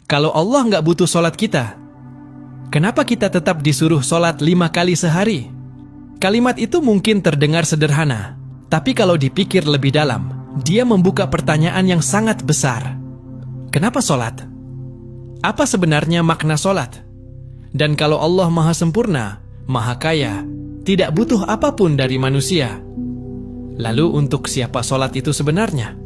Kalau Allah nggak butuh sholat kita, kenapa kita tetap disuruh sholat 5 kali sehari? Kalimat itu mungkin terdengar sederhana, tapi kalau dipikir lebih dalam, dia membuka pertanyaan yang sangat besar. Kenapa sholat? Apa sebenarnya makna sholat? Dan kalau Allah maha sempurna, maha kaya, tidak butuh apapun dari manusia, lalu untuk siapa sholat itu sebenarnya?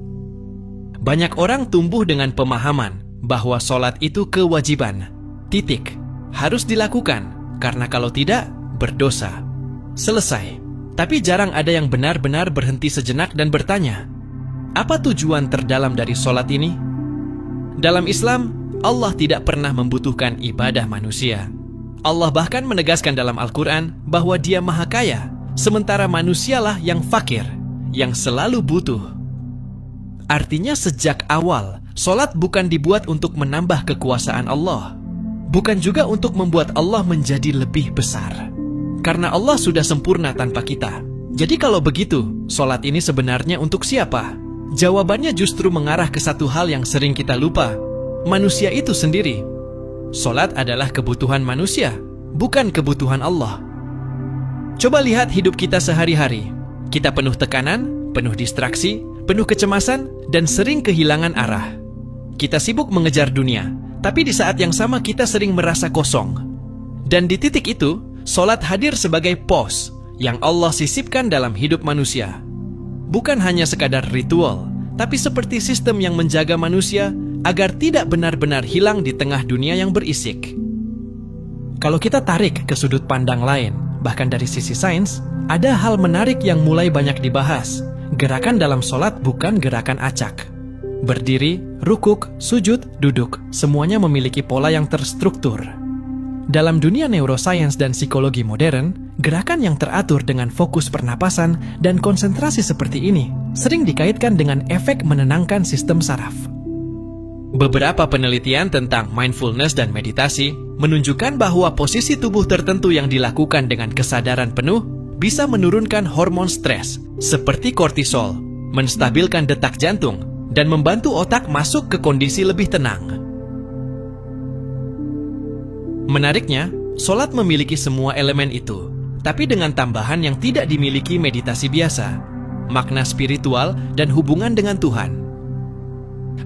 Banyak orang tumbuh dengan pemahaman bahwa sholat itu kewajiban, titik, harus dilakukan, karena kalau tidak, berdosa. Selesai. Tapi jarang ada yang benar-benar berhenti sejenak dan bertanya, apa tujuan terdalam dari sholat ini? Dalam Islam, Allah tidak pernah membutuhkan ibadah manusia. Allah bahkan menegaskan dalam Al-Quran bahwa Dia maha kaya, sementara manusialah yang fakir, yang selalu butuh. Artinya sejak awal, sholat bukan dibuat untuk menambah kekuasaan Allah, bukan juga untuk membuat Allah menjadi lebih besar. Karena Allah sudah sempurna tanpa kita. Jadi kalau begitu, sholat ini sebenarnya untuk siapa? Jawabannya justru mengarah ke satu hal yang sering kita lupa. Manusia itu sendiri. Sholat adalah kebutuhan manusia, bukan kebutuhan Allah. Coba lihat hidup kita sehari-hari. Kita penuh tekanan, penuh distraksi, penuh kecemasan, dan sering kehilangan arah. Kita sibuk mengejar dunia, tapi di saat yang sama kita sering merasa kosong. Dan di titik itu, sholat hadir sebagai pos yang Allah sisipkan dalam hidup manusia. Bukan hanya sekadar ritual, tapi seperti sistem yang menjaga manusia agar tidak benar-benar hilang di tengah dunia yang berisik. Kalau kita tarik ke sudut pandang lain, bahkan dari sisi sains, ada hal menarik yang mulai banyak dibahas. Gerakan dalam sholat bukan gerakan acak. Berdiri, rukuk, sujud, duduk, semuanya memiliki pola yang terstruktur. Dalam dunia neuroscience dan psikologi modern, gerakan yang teratur dengan fokus pernapasan dan konsentrasi seperti ini sering dikaitkan dengan efek menenangkan sistem saraf. Beberapa penelitian tentang mindfulness dan meditasi menunjukkan bahwa posisi tubuh tertentu yang dilakukan dengan kesadaran penuh bisa menurunkan hormon stres seperti kortisol, menstabilkan detak jantung, dan membantu otak masuk ke kondisi lebih tenang. Menariknya, sholat memiliki semua elemen itu, tapi dengan tambahan yang tidak dimiliki meditasi biasa, makna spiritual dan hubungan dengan Tuhan.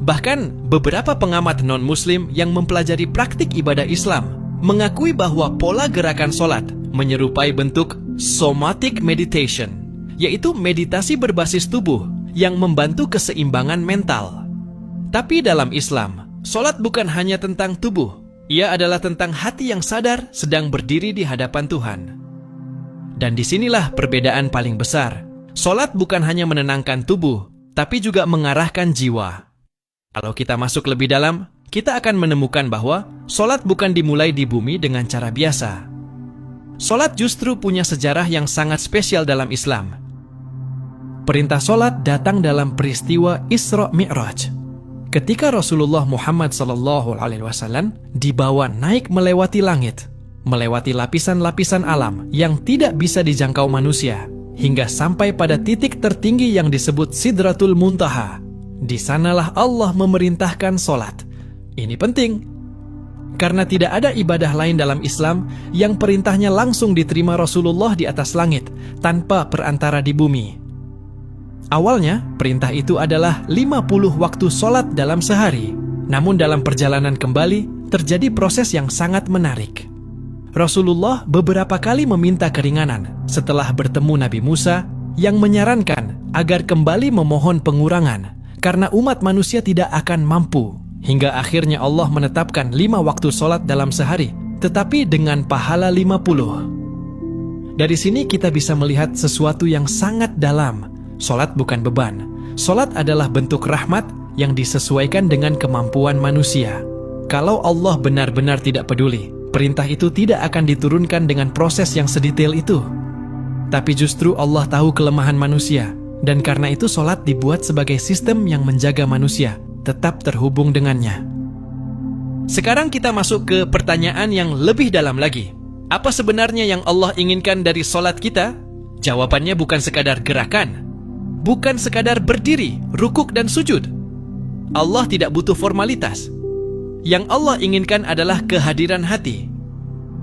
Bahkan, beberapa pengamat non-muslim yang mempelajari praktik ibadah Islam mengakui bahwa pola gerakan sholat menyerupai bentuk somatic meditation, yaitu meditasi berbasis tubuh yang membantu keseimbangan mental. Tapi dalam Islam, sholat bukan hanya tentang tubuh, ia adalah tentang hati yang sadar sedang berdiri di hadapan Tuhan. Dan disinilah perbedaan paling besar. Sholat bukan hanya menenangkan tubuh, tapi juga mengarahkan jiwa. Kalau kita masuk lebih dalam, kita akan menemukan bahwa sholat bukan dimulai di bumi dengan cara biasa. Sholat justru punya sejarah yang sangat spesial dalam Islam. Perintah sholat datang dalam peristiwa Isra Mi'raj. Ketika Rasulullah Muhammad SAW dibawa naik melewati langit, melewati lapisan-lapisan alam yang tidak bisa dijangkau manusia, hingga sampai pada titik tertinggi yang disebut Sidratul Muntaha. Di sanalah Allah memerintahkan sholat. Ini penting, karena tidak ada ibadah lain dalam Islam yang perintahnya langsung diterima Rasulullah di atas langit, tanpa perantara di bumi. Awalnya, perintah itu adalah 50 waktu sholat dalam sehari. Namun dalam perjalanan kembali, terjadi proses yang sangat menarik. Rasulullah beberapa kali meminta keringanan setelah bertemu Nabi Musa yang menyarankan agar kembali memohon pengurangan, karena umat manusia tidak akan mampu. Hingga akhirnya Allah menetapkan 5 waktu sholat dalam sehari, tetapi dengan pahala 50. Dari sini kita bisa melihat sesuatu yang sangat dalam. Sholat bukan beban. Sholat adalah bentuk rahmat yang disesuaikan dengan kemampuan manusia. Kalau Allah benar-benar tidak peduli, perintah itu tidak akan diturunkan dengan proses yang sedetail itu. Tapi justru Allah tahu kelemahan manusia, dan karena itu sholat dibuat sebagai sistem yang menjaga manusia tetap terhubung dengannya. Sekarang kita masuk ke pertanyaan yang lebih dalam lagi. Apa sebenarnya yang Allah inginkan dari sholat kita? Jawabannya bukan sekadar gerakan, bukan sekadar berdiri, rukuk dan sujud. Allah tidak butuh formalitas. Yang Allah inginkan adalah kehadiran hati,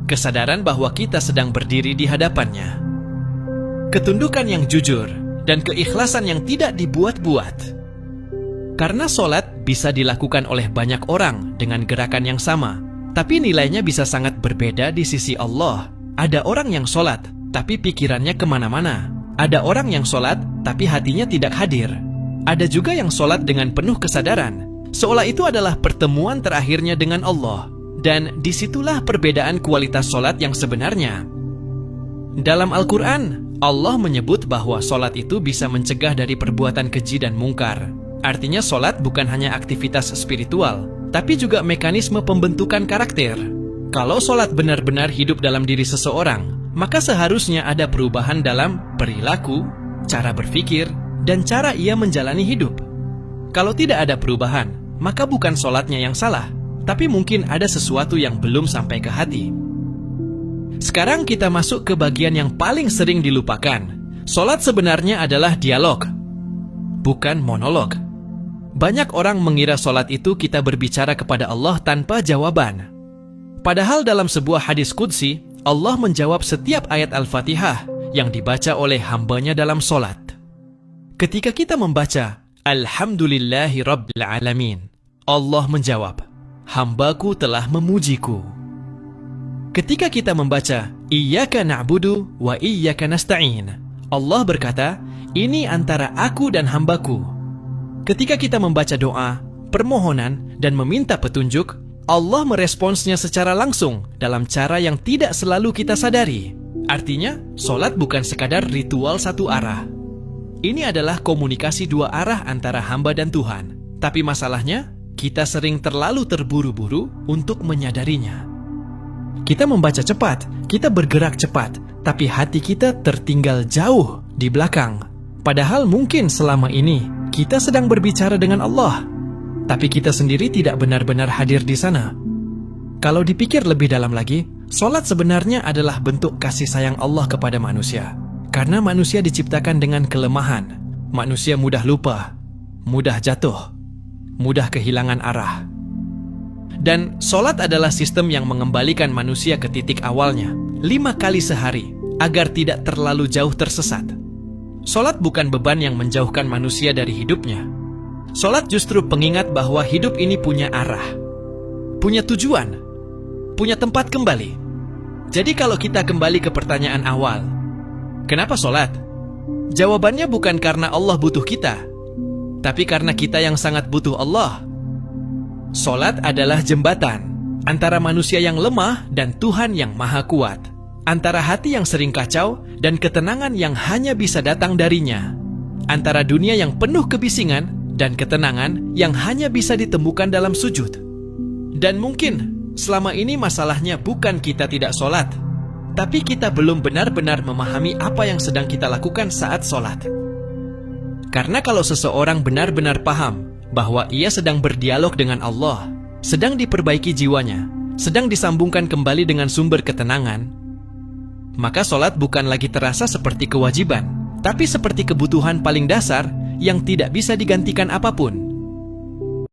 kesadaran bahwa kita sedang berdiri di hadapannya, ketundukan yang jujur, dan keikhlasan yang tidak dibuat-buat. Karena sholat bisa dilakukan oleh banyak orang dengan gerakan yang sama, tapi nilainya bisa sangat berbeda di sisi Allah. Ada orang yang sholat, tapi pikirannya kemana-mana. Ada orang yang sholat, tapi hatinya tidak hadir. Ada juga yang sholat dengan penuh kesadaran, seolah itu adalah pertemuan terakhirnya dengan Allah. Dan disitulah perbedaan kualitas sholat yang sebenarnya. Dalam Al-Quran, Allah menyebut bahwa sholat itu bisa mencegah dari perbuatan keji dan mungkar. Artinya sholat bukan hanya aktivitas spiritual, tapi juga mekanisme pembentukan karakter. Kalau sholat benar-benar hidup dalam diri seseorang, maka seharusnya ada perubahan dalam perilaku, cara berpikir, dan cara ia menjalani hidup. Kalau tidak ada perubahan, maka bukan sholatnya yang salah, tapi mungkin ada sesuatu yang belum sampai ke hati. Sekarang kita masuk ke bagian yang paling sering dilupakan. Sholat sebenarnya adalah dialog, bukan monolog. Banyak orang mengira sholat itu kita berbicara kepada Allah tanpa jawaban. Padahal dalam sebuah hadis qudsi, Allah menjawab setiap ayat Al-Fatihah yang dibaca oleh hambanya dalam sholat. Ketika kita membaca Alhamdulillahi Rabbil Alamin, Allah menjawab, hambaku telah memujiku. Ketika kita membaca Iyyaka na'budu wa iyyaka nasta'in, Allah berkata, ini antara aku dan hambaku. Ketika kita membaca doa, permohonan, dan meminta petunjuk, Allah meresponsnya secara langsung dalam cara yang tidak selalu kita sadari. Artinya, sholat bukan sekadar ritual satu arah. Ini adalah komunikasi dua arah antara hamba dan Tuhan. Tapi masalahnya, kita sering terlalu terburu-buru untuk menyadarinya. Kita membaca cepat, kita bergerak cepat, tapi hati kita tertinggal jauh di belakang. Padahal mungkin selama ini kita sedang berbicara dengan Allah, tapi kita sendiri tidak benar-benar hadir di sana. Kalau dipikir lebih dalam lagi, sholat sebenarnya adalah bentuk kasih sayang Allah kepada manusia. Karena manusia diciptakan dengan kelemahan. Manusia mudah lupa, mudah jatuh, mudah kehilangan arah. Dan sholat adalah sistem yang mengembalikan manusia ke titik awalnya 5 kali sehari, agar tidak terlalu jauh tersesat. Sholat bukan beban yang menjauhkan manusia dari hidupnya. Sholat justru pengingat bahwa hidup ini punya arah, punya tujuan, punya tempat kembali. Jadi kalau kita kembali ke pertanyaan awal, kenapa sholat? Jawabannya bukan karena Allah butuh kita, tapi karena kita yang sangat butuh Allah. Sholat adalah jembatan antara manusia yang lemah dan Tuhan yang maha kuat, antara hati yang sering kacau dan ketenangan yang hanya bisa datang darinya, antara dunia yang penuh kebisingan dan ketenangan yang hanya bisa ditemukan dalam sujud. Dan mungkin selama ini masalahnya bukan kita tidak sholat, tapi kita belum benar-benar memahami apa yang sedang kita lakukan saat sholat. Karena kalau seseorang benar-benar paham bahwa ia sedang berdialog dengan Allah, sedang diperbaiki jiwanya, sedang disambungkan kembali dengan sumber ketenangan, maka sholat bukan lagi terasa seperti kewajiban, tapi seperti kebutuhan paling dasar yang tidak bisa digantikan apapun.